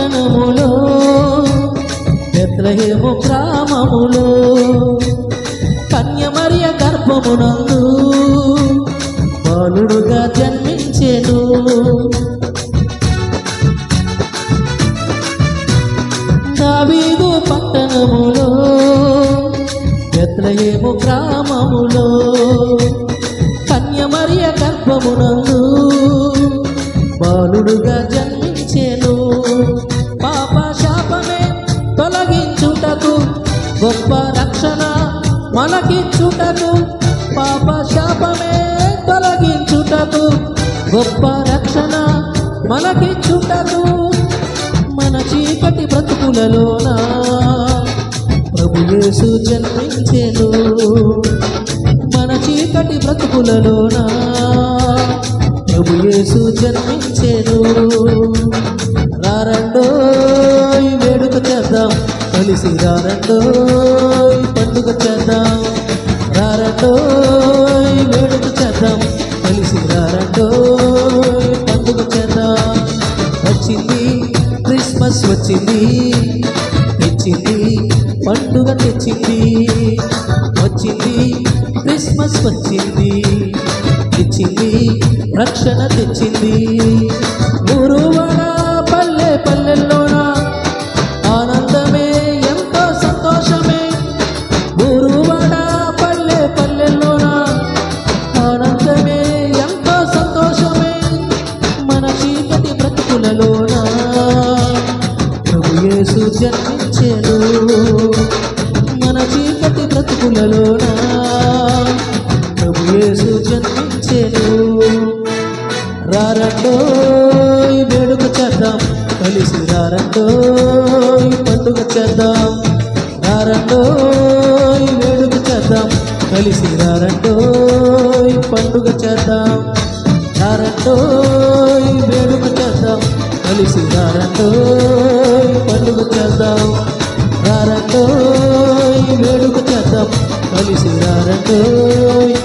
పట్టణములో బెత్లెహేము గ్రామములో కన్యమరియ గర్భమునందు బాలుడుగా జన్మించెను. దావీదు పట్టణములో బెత్లెహేము గ్రామములో కన్యమరియ గర్భమునందు బాలుడుగా జన్మించెను. పాప శాపమే తొలగించుటకు గొప్ప రక్షణ మనకిచ్చుటకు, పాప శాపమే తొలగించుటకు గొప్ప రక్షణ మనకిచ్చుటకు, మన చీకటి బ్రతుకులలోన ప్రభు యేసు జన్మించెను. మన చీకటి బ్రతుకులలోన ప్రభు యేసు జన్మించెను. రారండోయ్ వేడుక చేద్దాం కలిసి, రారండోయ్ పండుగ చేద్దాం, రారండోయ్ వేడుక చేద్దాం కలిసి, రారండోయ్ పండుగ చేద్దాం. వచ్చింది క్రిస్మస్ వచ్చింది, తెచ్చింది పండుగ తెచ్చింది, వచ్చింది క్రిస్మస్ వచ్చింది, తెచ్చింది రక్షణ తెచ్చింది. ఊరువాడ పల్లె పల్లెల్లోన ఆనందమే ఎంతో సంతోషమే, ఊరువాడ పల్లె పల్లెల్లోన ఆనందమే ఎంతో సంతోషమే. మన చీకటి బ్రతుకులలోన ప్రభు యేసు జన్మించెను. మన చీకటి బ్రతుకులలోన ప్రభు యేసు జన్మించెను. రారండోయ్ వేడుక చేద్దాం కలిసి, రారండోయ్ పండుగ చేద్దాం, రారండోయ్ వేడుక చేద్దాం కలిసి, రారండోయ్ పండుగ చేద్దాం, రారండోయ్ వేడుక చేద్దాం కలిసి, రారండోయ్ పండుగ చేద్దాం, రారండోయ్ వేడుక చేద్దాం కలిసి, రారండోయ్